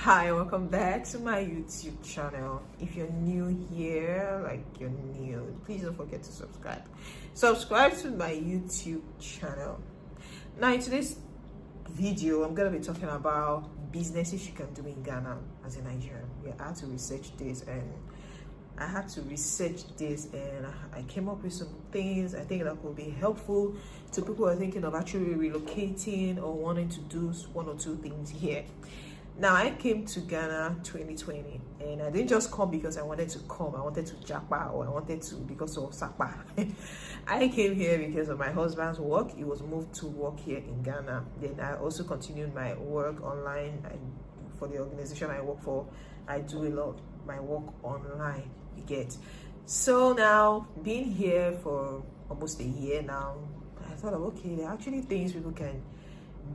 Hi, welcome back to my YouTube channel. If you're new here, please don't forget to subscribe to my YouTube channel. Now in today's video, I'm gonna be talking about businesses you can do in Ghana as a Nigerian. I had to research this and I came up with some things I think that could be helpful to people who are thinking of actually relocating or wanting to do one or two things here. Now, I came to Ghana 2020 and I didn't just come because I wanted to come. I wanted to japa or I wanted to because of Sapa. I came here because of my husband's work. He was moved to work here in Ghana. Then I also continued my work online. For the organization I work for, I do a lot of my work online, you get. So now, being here for almost a year now, I thought, okay, there are actually things people can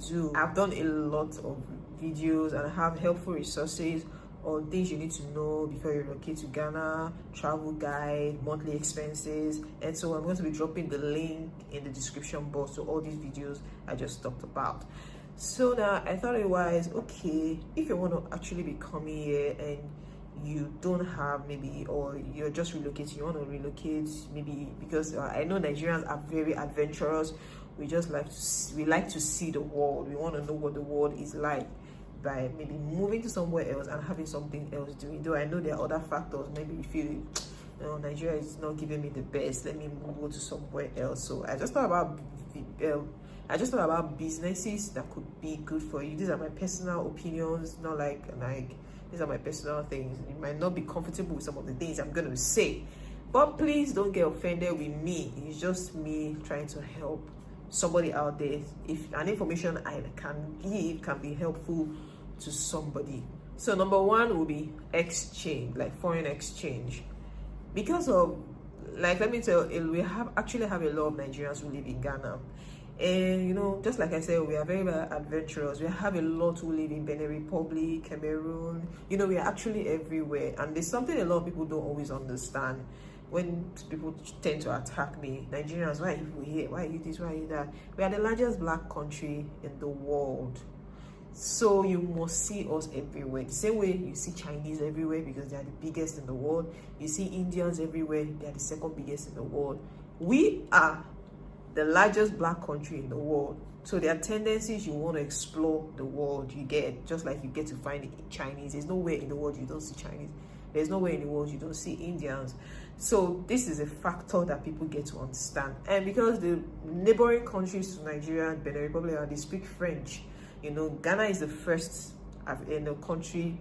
do. I've done a lot of videos and I have helpful resources on things you need to know before you relocate to Ghana, travel guide, monthly expenses, and so I'm going to be dropping the link in the description box to all these videos I just talked about. So now I thought it was okay, if you want to actually be coming here and you don't have or you're just relocating, you want to relocate maybe because I know Nigerians are very adventurous. We like to see the world. We want to know what the world is like by maybe moving to somewhere else and having something else doing. Though I know there are other factors. Maybe you feel, Nigeria is not giving me the best. Let me go to somewhere else. So I just thought about businesses that could be good for you. These are my personal opinions, not like these are my personal things. You might not be comfortable with some of the things I'm going to say, but please don't get offended with me. It's just me trying to help somebody out there. If an information I can give can be helpful to somebody. So number one will be exchange, like foreign exchange. Because of, let me tell you, we actually have a lot of Nigerians who live in Ghana. And just like I said, we are very, very adventurous. We have a lot who live in Benin Republic, Cameroon. We are actually everywhere. And there's something a lot of people don't always understand. When people tend to attack me, Nigerians, why are you here? Why are you this? Why are you that? We are the largest black country in the world. So you must see us everywhere. The same way you see Chinese everywhere because they are the biggest in the world. You see Indians everywhere. They are the second biggest in the world. We are the largest black country in the world. So there are tendencies you want to explore the world. You get, just like you get to find Chinese. There's nowhere in the world you don't see Chinese. There's nowhere in the world you don't see Indians. So this is a factor that people get to understand. And because the neighboring countries to Nigeria and Benin Republic, they speak French. Ghana is the first in the country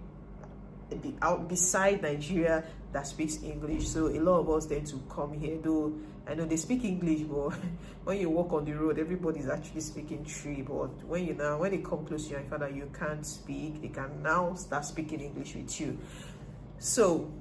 beside Nigeria that speaks English. So a lot of us tend to come here, though I know they speak English, but when you walk on the road, everybody's actually speaking Tree. But when they come close to you and find out you can't speak, they can now start speaking English with you. So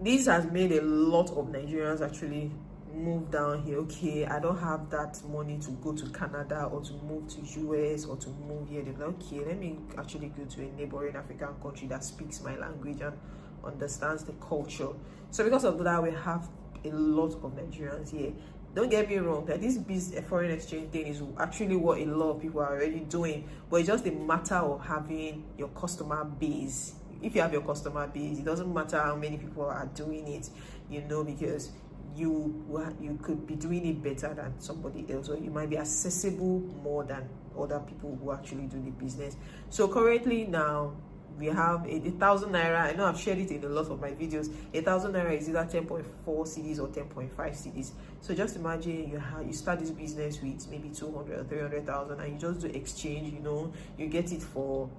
this has made a lot of Nigerians actually move down here. Okay, I don't have that money to go to Canada or to move to US or to move here. They're like, okay, let me actually go to a neighboring African country that speaks my language and understands the culture. So because of that, we have a lot of Nigerians here. Don't get me wrong, that this foreign exchange thing is actually what a lot of people are already doing, but it's just a matter of having your customer base. If you have your customer base, it doesn't matter how many people are doing it, because you could be doing it better than somebody else, or you might be accessible more than other people who actually do the business. So currently now we have 1,000 naira. I know I've shared it in a lot of my videos. 1,000 naira is either 10.4 cedis or 10.5 cedis. So just imagine you start this business with maybe 200 or 300,000 and you just do exchange. You get it for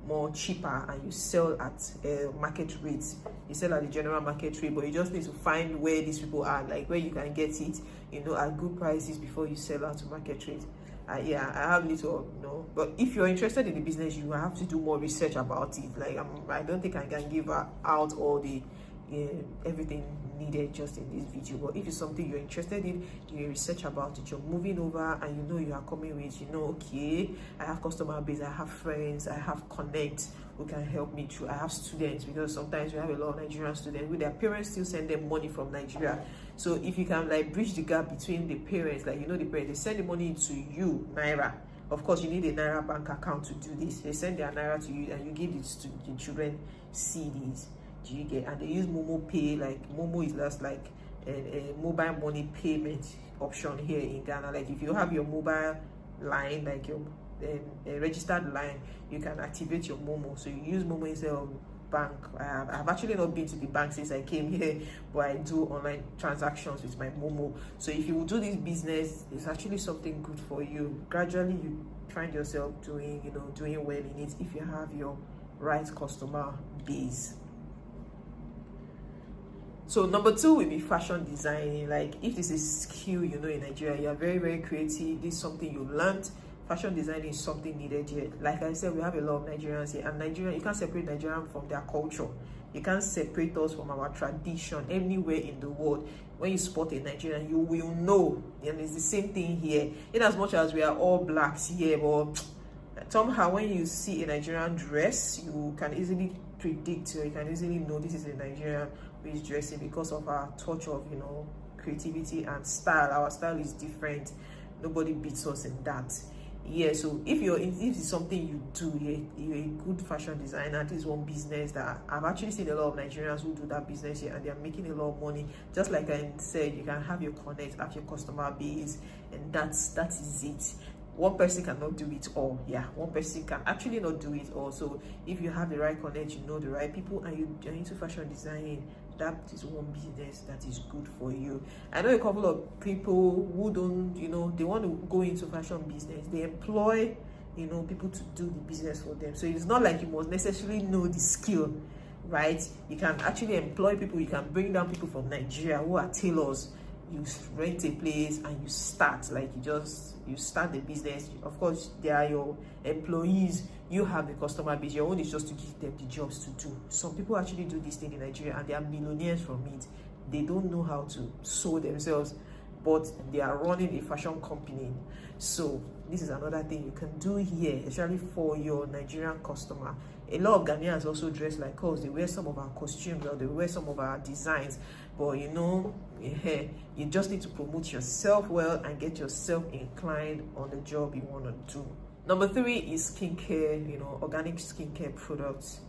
more cheaper and you sell at market rates. You sell at the general market rate, but you just need to find where these people are, like where you can get it at good prices before you sell out to market rate. I have little but if you're interested in the business, you have to do more research about it. I don't think I can give out all the everything needed just in this video, but if it's something you're interested in, you research about it, you're moving over and you are coming with, okay, I have customer base, I have friends, I have connect who can help me through. I have students, because sometimes we have a lot of Nigerian students with their parents still send them money from Nigeria. So if you can bridge the gap between the parents, the parents, they send the money to you, Naira, Of course, you need a Naira bank account to do this. They send their Naira to you and you give it to the children CDs. Do you get? And they use Momo Pay. Like Momo is just like a mobile money payment option here in Ghana. Like if you have your mobile line, like your a registered line, you can activate your Momo. So you use Momo instead of bank. I've actually not been to the bank since I came here, but I do online transactions with my Momo. So if you do this business, it's actually something good for you. Gradually you find yourself doing well in it if you have your right customer base. So number 2 will be fashion designing. Like if this is a skill in Nigeria, you are very, very creative, this is something you learned. Fashion designing is something needed here. Like I said, we have a lot of Nigerians here, and Nigeria, you can't separate Nigerian from their culture. You can't separate us from our tradition anywhere in the world. When you spot a Nigerian, you will know. And it's the same thing here. In as much as we are all blacks here, but somehow when you see a Nigerian dress, you can easily predict, or you can easily know this is a Nigerian who is dressing, because of our touch of creativity and style. Our style is different. Nobody beats us in that. Yeah, so if it's something you do, you're a good fashion designer. This is one business that I've actually seen a lot of Nigerians who do that business here, and they're making a lot of money. Just like I said, you can have your connect, have your customer base, and that is it. One person cannot do it all. Yeah, one person can actually not do it all. So if you have the right connect, you know the right people, and you're into fashion designing, that is one business that is good for you. I know a couple of people who don't, they want to go into fashion business. They employ, people to do the business for them. So it's not like you must necessarily know the skill, right? You can actually employ people. You can bring down people from Nigeria who are tailors. You rent a place and you start, like you start the business. Of course, they are your employees. You have the customer base. Your own is just to give them the jobs to do. Some people actually do this thing in Nigeria and they are millionaires from it. They don't know how to sew themselves, but they are running a fashion company. So this is another thing you can do here, especially for your Nigerian customer. A lot of Ghanaians also dress like us. They wear some of our costumes, or they wear some of our designs. But you just need to promote yourself well and get yourself inclined on the job you want to do. Number 3 is skincare, organic skincare products.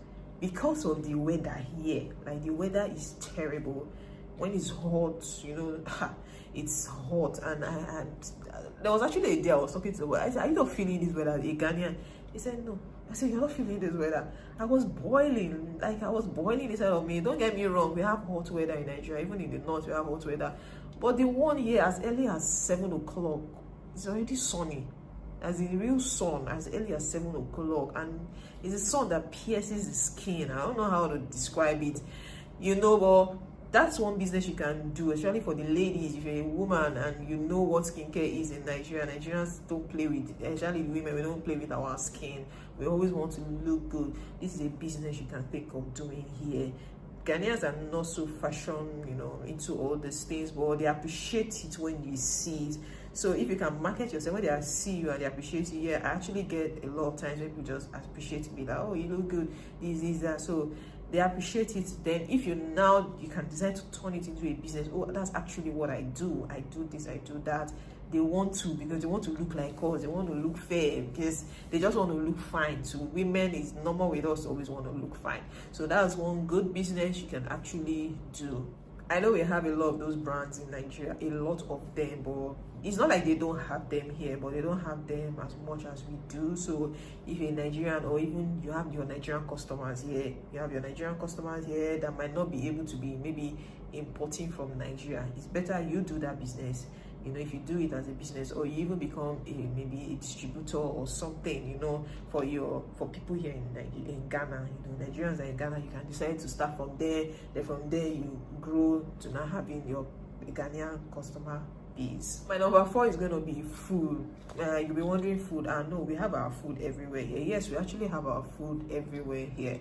Because of the weather here, like the weather is terrible. When it's hot, it's hot. And there was actually a day I was talking to the I said, "Are you not feeling this weather?" A Ghanaian. He said, "No." I said, "You're not feeling this weather." I was boiling inside of me. Don't get me wrong, we have hot weather in Nigeria. Even in the north, we have hot weather. But the one here, as early as 7 o'clock, it's already sunny. As in real sun, as early as 7 o'clock. And it's a sun that pierces the skin. I don't know how to describe it. But that's one business you can do, especially for the ladies. If you're a woman and you know what skincare is in Nigeria, Nigerians don't play with, especially the women, we don't play with our skin. We always want to look good. This is a business you can think of doing here. Ghanaians are not so fashion, into all these things, but they appreciate it when you see it. So if you can market yourself, when they see you and they appreciate you, I actually get a lot of times when people just appreciate me, like, "Oh, you look good, this, that." So they appreciate it. Then if you can decide to turn it into a business. "Oh, that's actually what I do. I do this, I do that." They want to, because they want to look like us. They want to look fair, because they just want to look fine. So women, is normal with us, always want to look fine. So that's one good business you can actually do. I know we have a lot of those brands in Nigeria, a lot of them, but it's not like they don't have them here, but they don't have them as much as we do. So if you're Nigerian, or even you have your Nigerian customers here, that might not be able to be maybe importing from Nigeria, it's better you do that business. If you do it as a business, or you even become maybe a distributor or something, for people here in Ghana. Nigerians are in Ghana, you can decide to start from there. Then from there you grow to now having your Ghanaian customer base. My number 4 is going to be food. You'll be wondering, food. No, we have our food everywhere here. Yes, we actually have our food everywhere here.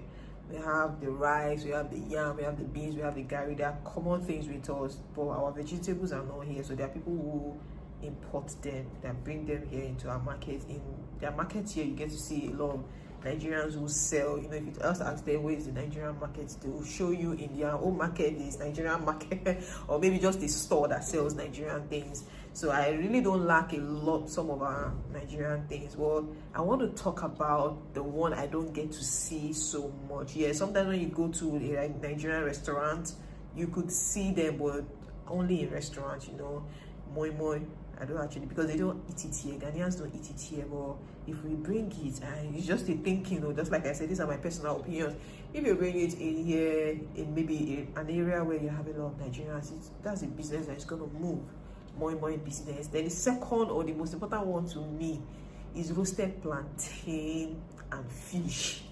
We have the rice, we have the yam, we have the beans, we have the garri. There are common things with us, but our vegetables are not here. So there are people who import them, that bring them here into our market. In their market here, you get to see a lot of Nigerians who sell. If you ask them where is the Nigerian market, they will show you in their own market is Nigerian market, or maybe just a store that sells Nigerian things. So I really don't lack a lot some of our Nigerian things. Well, I want to talk about the one I don't get to see so much. Yeah, sometimes when you go to a Nigerian restaurant, you could see them, but only in restaurants, moi moi. I don't actually, because they don't eat it here. Ghanaians don't eat it here, but if we bring it, and it's just a thinking, just like I said, these are my personal opinions. If you bring it in here, in maybe an area where you have a lot of Nigerians, that's a business that's going to move. More business. Then the second, or the most important one to me, is roasted plantain and fish.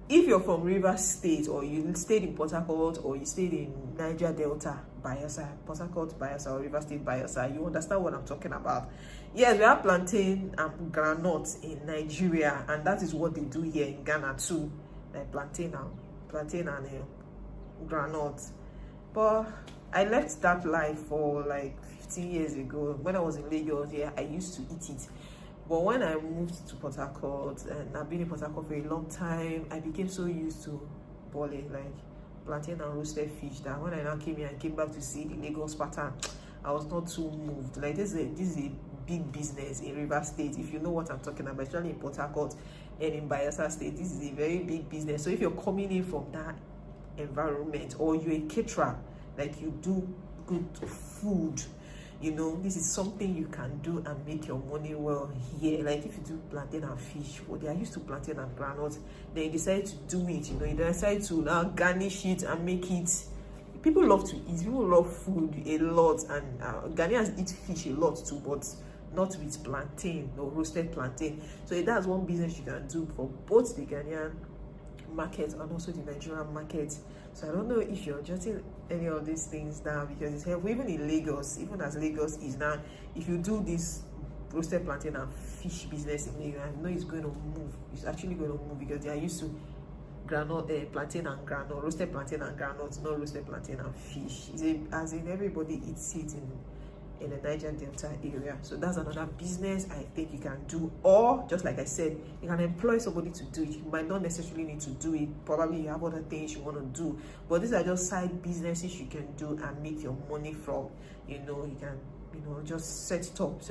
If you're from Rivers State, or you stayed in Port Harcourt, or you stayed in Niger Delta, Bayelsa, Port Harcourt, Bayelsa, or Rivers State, Bayelsa, you understand what I'm talking about. Yes, we have plantain and groundnut in Nigeria, and that is what they do here in Ghana too, like plantain and groundnut. But I left that life for like 15 years ago. When I was in Lagos, yeah, I used to eat it. But when I moved to Port Harcourt, and I've been in Port Harcourt for a long time, I became so used to bole, like plantain and roasted fish, that when I now came here and came back to see the Lagos pattern, I was not too moved. Like this is a big business in Rivers State, if you know what I'm talking about, especially in Port Harcourt and in Bayelsa State. This is a very big business. So if you're coming in from that environment, or you're a caterer, like you do good food, this is something you can do and make your money well here. Like if you do plantain and fish, well, they are used to plantain and groundnut, then you decide to do it, you decide to now garnish it and make it. People love to eat, people love food a lot, and Ghanaians eat fish a lot too, but not with plantain or roasted plantain. So that's one business you can do for both the Ghanaian market and also the Nigerian market. So I don't know if you're jotting any of these things down, because it's helpful. Even in Lagos, even as Lagos is now, if you do this roasted plantain and fish business in Lagos, I know it's going to move. It's actually going to move, because they are used to plantain and groundnut, roasted plantain and groundnut, not roasted plantain and fish. As in everybody eats it in the Niger Delta area. So that's another business I think you can do. Or just like I said, you can employ somebody to do it. You might not necessarily need to do it. Probably you have other things you want to do, but these are just side businesses you can do and make your money from. You can just set it up,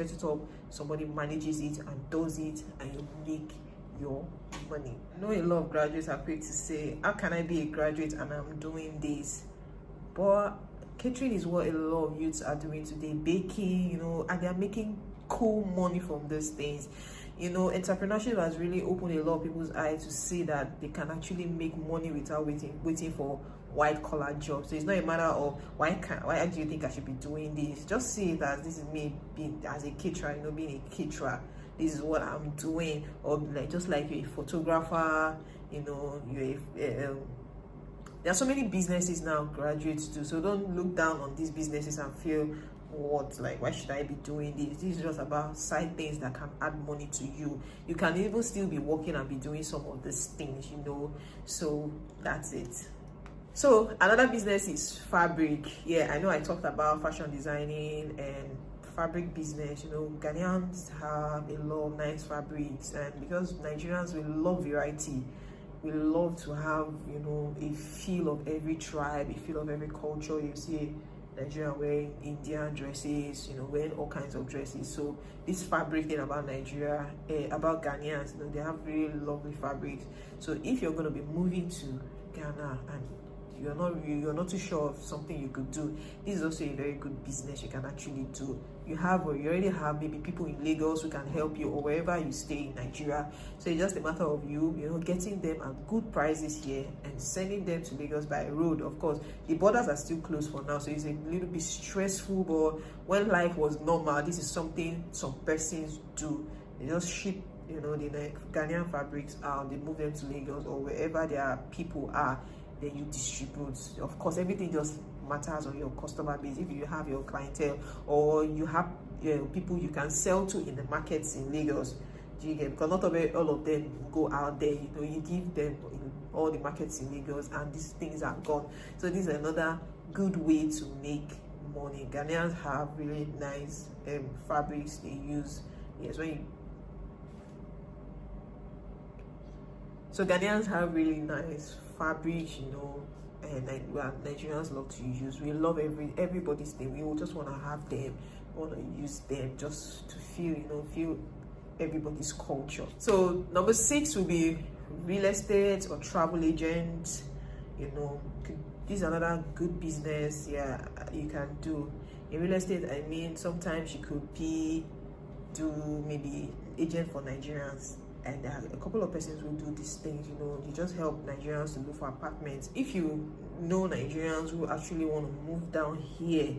somebody manages it and does it, and you make your money. I know a lot of graduates are quick to say, how can I be a graduate and I'm doing this? But catering is what a lot of youths are doing today, baking, and they're making cool money from these things. Entrepreneurship has really opened a lot of people's eyes to see that they can actually make money without waiting for white collar jobs. So it's not a matter of why do you think I should be doing this? Just see it as, this is me being as a caterer, being a caterer. This is what I'm doing. Or like, just like you're a photographer, there are so many businesses now graduates do. So don't look down on these businesses and feel, why should I be doing this? This is just about side things that can add money to you. You can even still be working and be doing some of these things, So that's it. So another business is fabric. Yeah, I know I talked about fashion designing and fabric business. Ghanaians have a lot of nice fabrics, and because Nigerians, we love variety. We love to have, a feel of every tribe, a feel of every culture. You see Nigerian wearing Indian dresses, wearing all kinds of dresses. So this fabric thing about Nigeria, about Ghanaians, they have really lovely fabrics. So if you're going to be moving to Ghana and you're not too sure of something you could do, this is also a very good business you can actually do. You already have maybe people in Lagos who can help you, or wherever you stay in Nigeria. So it's just a matter of you getting them at good prices here and sending them to Lagos by road. Of course, the borders are still closed for now, so it's a little bit stressful, but when life was normal, this is something some persons do. They just ship the Ghanaian fabrics out, they move them to Lagos or wherever their people are, then you distribute. Of course, everything just matters on your customer base. If you have your clientele, or you have people you can sell to in the markets in Lagos, because not all of them go out there. You give them in all the markets in Lagos, and these things are gone. So this is another good way to make money. Ghanaians have really nice fabrics they use. Yes, so Ghanaians have really nice fabrics, and Nigerians love to use. We love everybody's thing. We just want to have them, we want to use them just to feel, feel everybody's culture. So number 6 will be real estate or travel agent. This is another good business you can do. In real estate, I mean, sometimes you could do maybe agent for Nigerians, and there are a couple of persons who do these things. You just help Nigerians to look for apartments. If you know Nigerians who actually want to move down here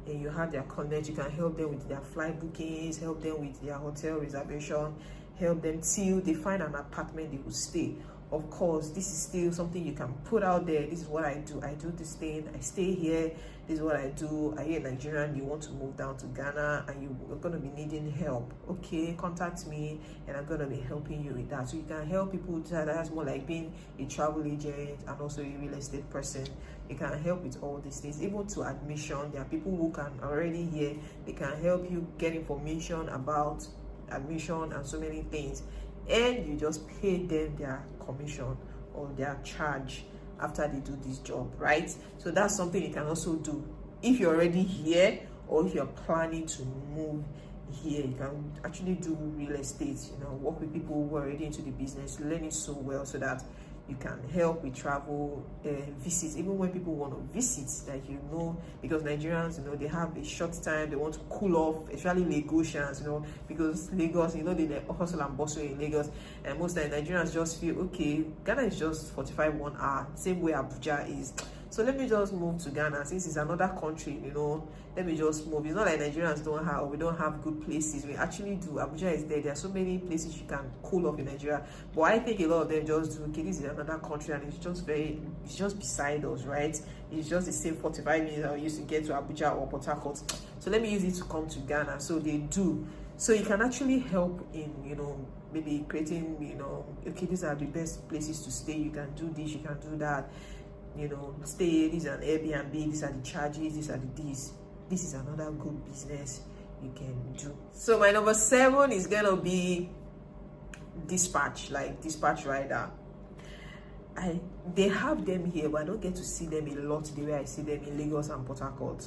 and you have their connect, you can help them with their flight bookings, help them with their hotel reservation, help them till they find an apartment they will stay. Of course, this is still something you can put out there. This is what I do. I do this thing. I stay here. This is what I do. Are you a Nigerian? You want to move down to Ghana and you're going to be needing help? Okay, contact me and I'm going to be helping you with that. So you can help people. That's more like being a travel agent and also a real estate person. You can help with all these things, even to admission. There are people who can already here. They can help you get information about admission and so many things, and you just pay them their commission or their charge after they do this job, right? So that's something you can also do if you're already here, or if you're planning to move here. You can actually do real estate, work with people who are already into the business, learn it so well, so that you can help with travel, visits, even when people want to visit, because Nigerians, they have a short time, they want to cool off, especially Lagosians, because Lagos, they hustle and bustle in Lagos, and most of the Nigerians just feel, okay, Ghana is just 45 1 hour, same way Abuja is. So let me just move to Ghana, since it's another country, let me just move. It's not like Nigerians we don't have good places. We actually do. Abuja is there. There are so many places you can cool off in Nigeria. But I think a lot of them just do, okay, this is another country and it's just beside us, right? It's just the same 45 minutes I used to get to Abuja or Port Harcourt. So let me use it to come to Ghana. So they do. So you can actually help in, maybe creating, okay, these are the best places to stay. You can do this, you can do that. Stay, this is an Airbnb, these are the charges, these are the this. This is another good business you can do. So my number 7 is gonna be dispatch, like dispatch rider. They have them here, but I don't get to see them a lot the way I see them in Lagos and Port Harcourt.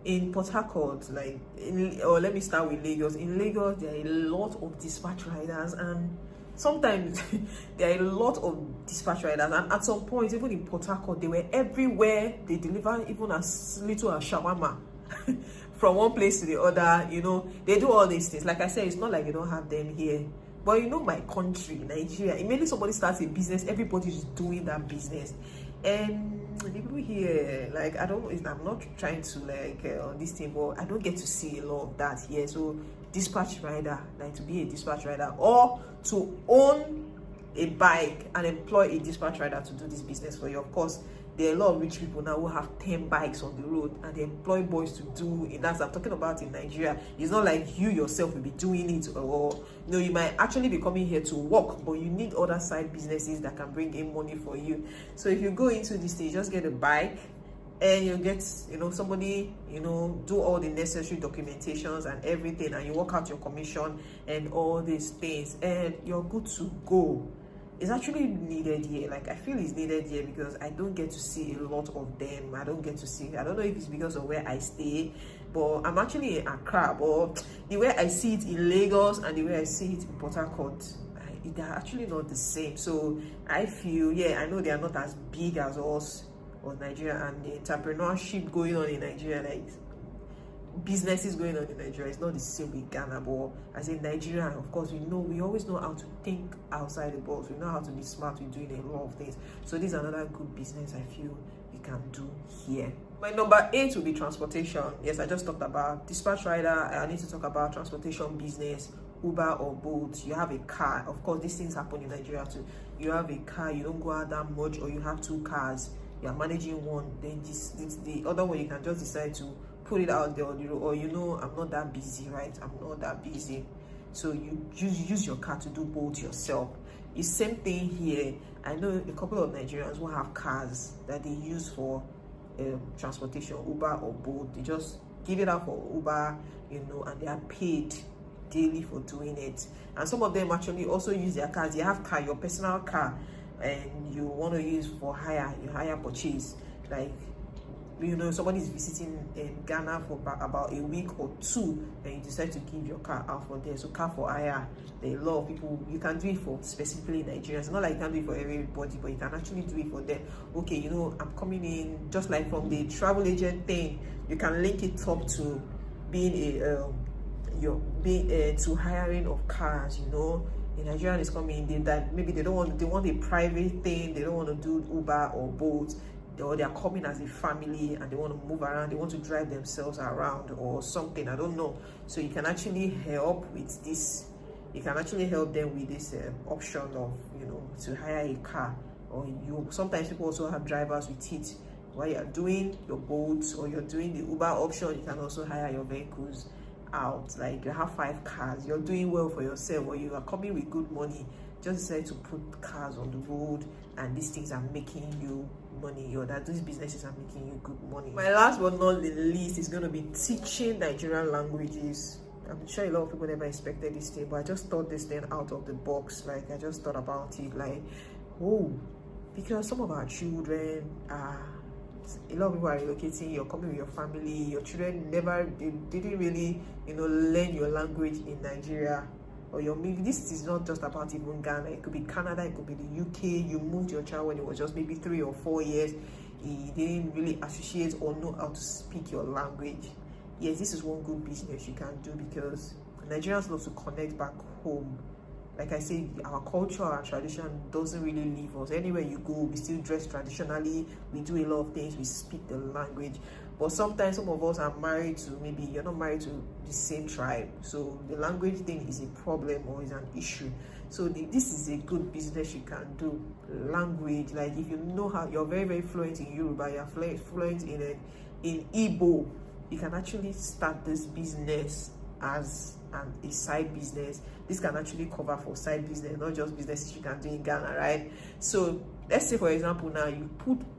In Port Harcourt, or let me start with Lagos. In Lagos, there are a lot of dispatch riders, and sometimes there are a lot of dispatch riders, and at some point, even in Port Harcourt, they were everywhere. They deliver even as little as shawarma from one place to the other. They do all these things. Like I said, it's not like they don't have them here. But my country, Nigeria, immediately somebody starts a business, everybody's doing that business. And the people here, I'm not trying to on this thing, but I don't get to see a lot of that here. So dispatch rider, to be a dispatch rider, or to own a bike and employ a dispatch rider to do this business for you. Of course, there are a lot of rich people now who have 10 bikes on the road and they employ boys to do it. That's I'm talking about in Nigeria. It's not like you yourself will be doing it, or you might actually be coming here to work, but you need other side businesses that can bring in money for you. So if you go into this thing, just get a bike and you get somebody do all the necessary documentations and everything, and you work out your commission and all these things, and you're good to go. It's actually needed here. I feel it's needed here because I don't get to see a lot of them. I don't know if it's because of where I stay, but I'm actually in Accra, but the way I see it in Lagos and the way I see it in Port Harcourt, they're actually not the same. So I feel, I know they are not as big as us or Nigeria, and the entrepreneurship going on in Nigeria, businesses going on in Nigeria, is not the same with Ghana. But as in Nigeria, of course, we always know how to think outside the box. We know how to be smart. We're doing a lot of things. So this is another good business I feel you can do here. My number 8 will be transportation. Yes, I just talked about dispatch rider. I need to talk about transportation business, Uber or Bolt. You have a car. Of course, these things happen in Nigeria too. You have a car, you don't go out that much, or you have 2 cars. You are managing one. Then the other one, you can just decide to put it out there on the road, or I'm not that busy, right? I'm not that busy. So you use your car to do both yourself. It's same thing here. I know a couple of Nigerians who have cars that they use for transportation, Uber or Bolt. They just give it out for Uber, and they are paid daily for doing it. And some of them actually also use their cars. You have your personal car, and you want to use for hire, you hire purchase, like, you know, somebody's visiting in Ghana for about a week or two, and you decide to give your car out for there. So car for hire, there are a lot of people. You can do it for specifically Nigerians. It's not like you can do it for everybody, but you can actually do it for them. Okay, you know, I'm coming in, just like from the travel agent thing, you can link it up to being to hiring of cars. You know, the Nigerian is coming in, that maybe they want a private thing, they don't want to do Uber or Bolt, or they are coming as a family and they want to move around, they want to drive themselves around or something, I don't know. So you can actually help with this. You can actually help them with this option of, you know, to hire a car. Or you, sometimes people also have drivers with it. While you're doing your boats or you're doing the Uber option, you can also hire your vehicles out. Like you have 5 cars, you're doing well for yourself, or you are coming with good money, just decide to put cars on the road, and these things are making you money, or that these businesses are making you good money. My last but not the least is going to be teaching Nigerian languages. I'm sure a lot of people never expected this thing, but I just thought this thing out of the box. Like, I just thought about it, like, oh, because some of our children are, a lot of people are relocating, you're coming with your family, your children they didn't really, you know, learn your language in Nigeria. Or maybe this is not just about even Ghana, it could be Canada, it could be the UK. You moved your child when it was just maybe 3 or 4 years. He didn't really associate or know how to speak your language. Yes, this is one good business you can do, because Nigerians love to connect back home. Like I say, our culture, our tradition doesn't really leave us. Anywhere you go, we still dress traditionally, we do a lot of things, we speak the language. But sometimes some of us are married to, maybe you're not married to the same tribe, so the language thing is a problem or is an issue. So this is a good business you can do. Language, like if you know how, you're very, very fluent in Yoruba, you're fluent in Igbo, you can actually start this business as a side business. This can actually cover for side business, not just businesses you can do in Ghana, right? So let's say, for example, now you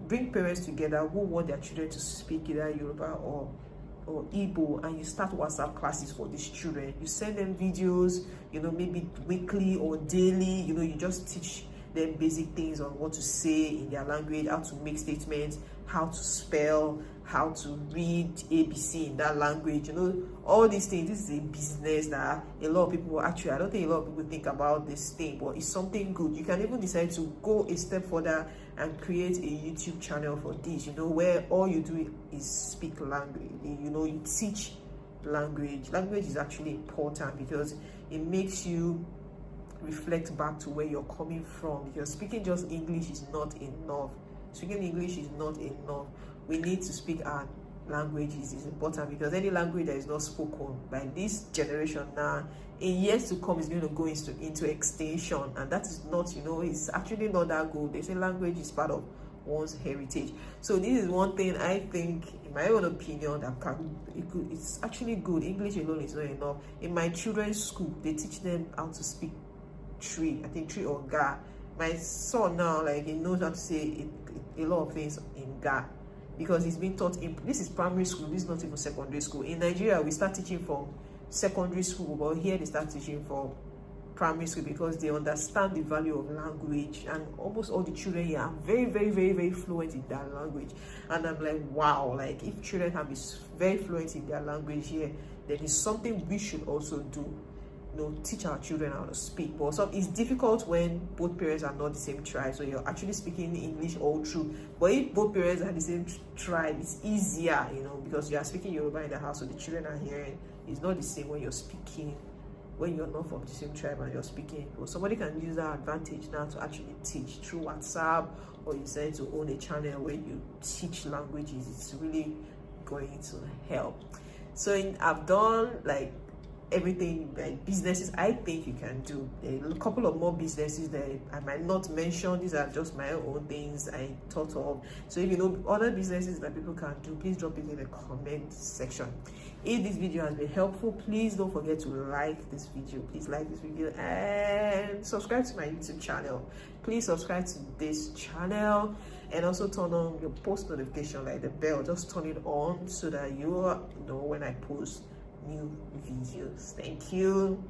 bring parents together who want their children to speak either Yoruba or Igbo, and you start WhatsApp classes for these children. You send them videos, you know, maybe weekly or daily. You know, you just teach them basic things on what to say in their language, how to make statements, how to spell, how to read ABC in that language. You know, all these things. This is a business that a lot of people, actually, I don't think a lot of people think about this thing, but it's something good. You can even decide to go a step further and create a YouTube channel for this, you know, where all you do is speak language. You know, you teach language. Language is actually important because it makes you reflect back to where you're coming from, because speaking just English is not enough. Speaking English is not enough. We need to speak our languages. Is important, because any language that is not spoken by this generation now, in years to come, is going to go into extinction, and that is not, you know, it's actually not that good. They say language is part of one's heritage. So this is one thing I think, in my own opinion, that it's actually good. English alone is not enough. In my children's school, they teach them how to speak tree or ga. My son now, like, he knows how to say a lot of things in ga, because he's been taught in, this is primary school, this is not even secondary school. In Nigeria, we start teaching from secondary school, but here they start teaching from primary school, because they understand the value of language, and almost all the children here are very, very, very, very fluent in that language. And I'm like, wow, like, if children have is very fluent in their language here, then it's something we should also do. You know, teach our children how to speak. But it's difficult when both parents are not the same tribe, so you're actually speaking English all through. But if both parents are the same tribe, it's easier, you know, because you are speaking Yoruba in the house, so the children are hearing. It's not the same when you're speaking, when you're not from the same tribe and you're speaking. Well, somebody can use that advantage now to actually teach through WhatsApp, or you decide to own a channel where you teach languages. It's really going to help. So I've done like everything, like businesses I think you can do. A couple of more businesses that I might not mention. These are just my own things I thought of. So if you know other businesses that people can do, please drop it in the comment section. If this video has been helpful, please don't forget to like this video. Please like this video and subscribe to my YouTube channel. Please subscribe to this channel, and also turn on your post notification, like the bell. Just turn it on so that you know when I post new videos. Thank you.